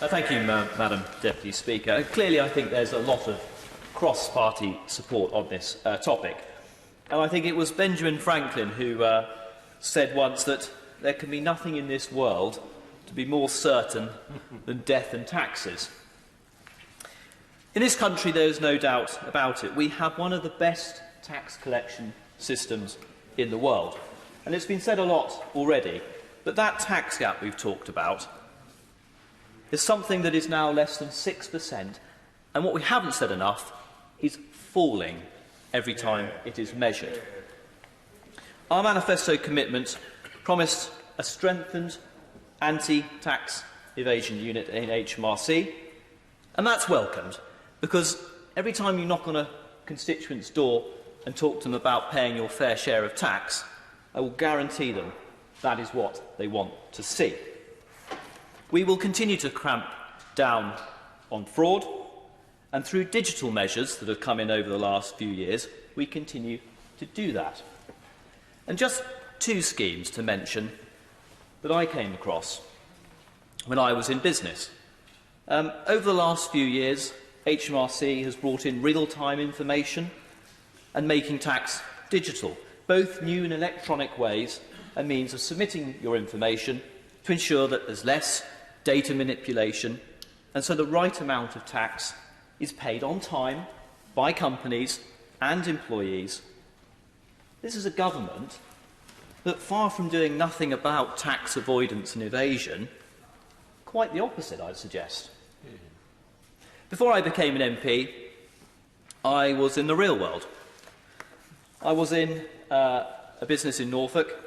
Thank you, Madam Deputy Speaker. Clearly, I think there's a lot of cross-party support on this topic. And I think it was Benjamin Franklin who said once that there can be nothing in this world to be more certain than death and taxes. In this country, there is no doubt about it. We have one of the best tax collection systems in the world. And it's been said a lot already, but that tax gap we've talked about is something that is now less than 6%, and what we haven't said enough is falling every time it is measured. Our manifesto commitment promised a strengthened anti-tax evasion unit in HMRC, and that's welcomed, because every time you knock on a constituent's door and talk to them about paying your fair share of tax, I will guarantee them that is what they want to see. We will continue to cramp down on fraud, and through digital measures that have come in over the last few years, we continue to do that. And just two schemes to mention that I came across when I was in business. Over the last few years, HMRC has brought in real-time information and making tax digital, both new and electronic ways and means of submitting your information to ensure that there's less data manipulation, and so the right amount of tax is paid on time by companies and employees. This is a government that, far from doing nothing about tax avoidance and evasion, quite the opposite, I'd suggest. Before I became an MP, I was in the real world. I was in a business in Norfolk,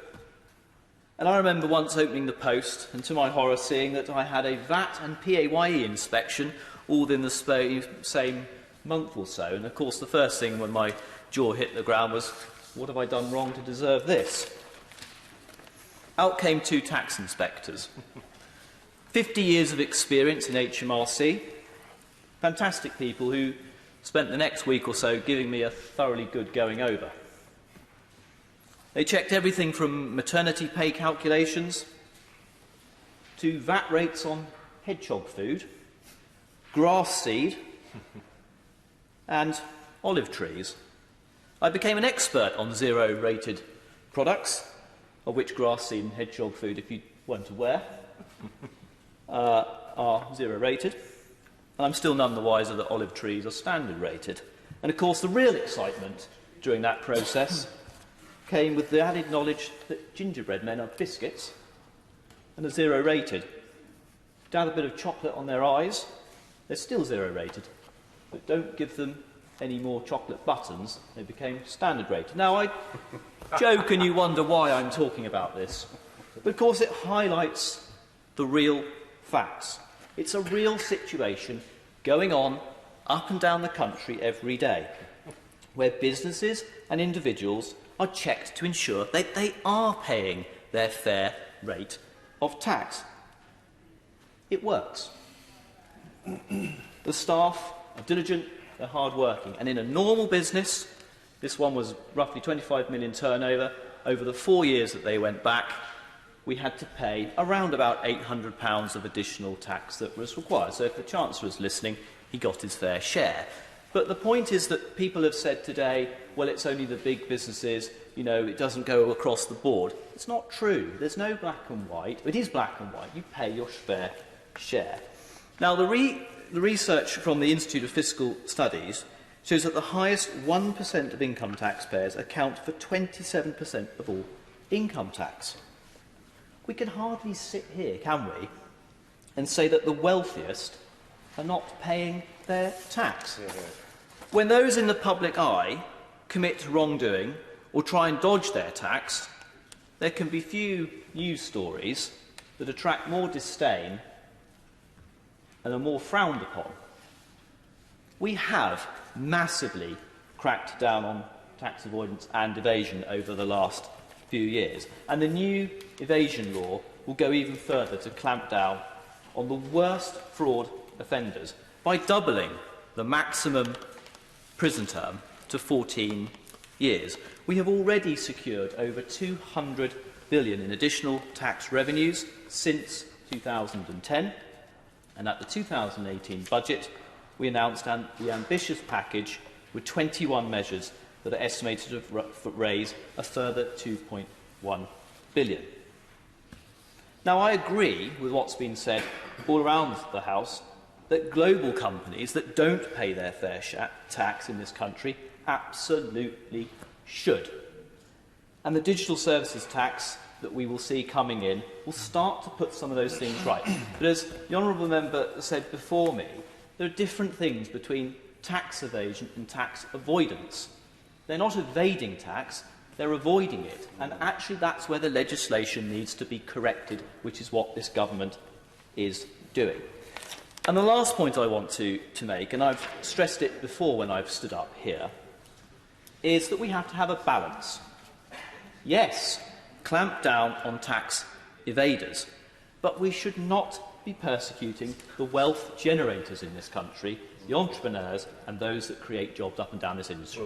and I remember once opening the post and, to my horror, seeing that I had a VAT and PAYE inspection all within the same month or so. And, of course, the first thing when my jaw hit the ground was, what have I done wrong to deserve this? Out came two tax inspectors. 50 years of experience in HMRC. Fantastic people who spent the next week or so giving me a thoroughly good going over. They checked everything from maternity pay calculations to VAT rates on hedgehog food, grass seed and olive trees. I became an expert on zero-rated products, of which grass seed and hedgehog food, if you weren't aware, are zero-rated. And I'm still none the wiser that olive trees are standard-rated. And, of course, the real excitement during that process came with the added knowledge that gingerbread men are biscuits and are zero-rated. Dab a bit of chocolate on their eyes, they're still zero-rated. But don't give them any more chocolate buttons, they became standard-rated. Now, I joke and you wonder why I'm talking about this. But, of course, it highlights the real facts. It's a real situation going on up and down the country every day, where businesses and individuals are checked to ensure that they are paying their fair rate of tax. It works. The staff are diligent, they're hard-working, and in a normal business, this one was roughly 25 million turnover. Over the 4 years that they went back, we had to pay around about £800 of additional tax that was required. So if the Chancellor is listening, he got his fair share. But the point is that people have said today, well, it's only the big businesses, you know, it doesn't go across the board. It's not true. There's no black and white. It is black and white. You pay your fair share. Now, the research from the Institute of Fiscal Studies shows that the highest 1% of income taxpayers account for 27% of all income tax. We can hardly sit here, can we, and say that the wealthiest are not paying their tax. When those in the public eye commit wrongdoing or try and dodge their tax, there can be few news stories that attract more disdain and are more frowned upon. We have massively cracked down on tax avoidance and evasion over the last few years, and the new evasion law will go even further to clamp down on the worst fraud offenders by doubling the maximum prison term to 14 years. We have already secured over £200 billion in additional tax revenues since 2010, And at the 2018 budget, we announced the ambitious package with 21 measures that are estimated to raise a further £2.1 billion. Now, I agree with what's been said all around the House that global companies that don't pay their fair tax in this country absolutely should. And the digital services tax that we will see coming in will start to put some of those things right. But as the honourable member said before me, there are different things between tax evasion and tax avoidance. They're not evading tax, they're avoiding it. And actually that's where the legislation needs to be corrected, which is what this government is doing. And the last point I want to make, and I've stressed it before when I've stood up here, is that we have to have a balance. Yes, clamp down on tax evaders, but we should not be persecuting the wealth generators in this country, the entrepreneurs and those that create jobs up and down this industry.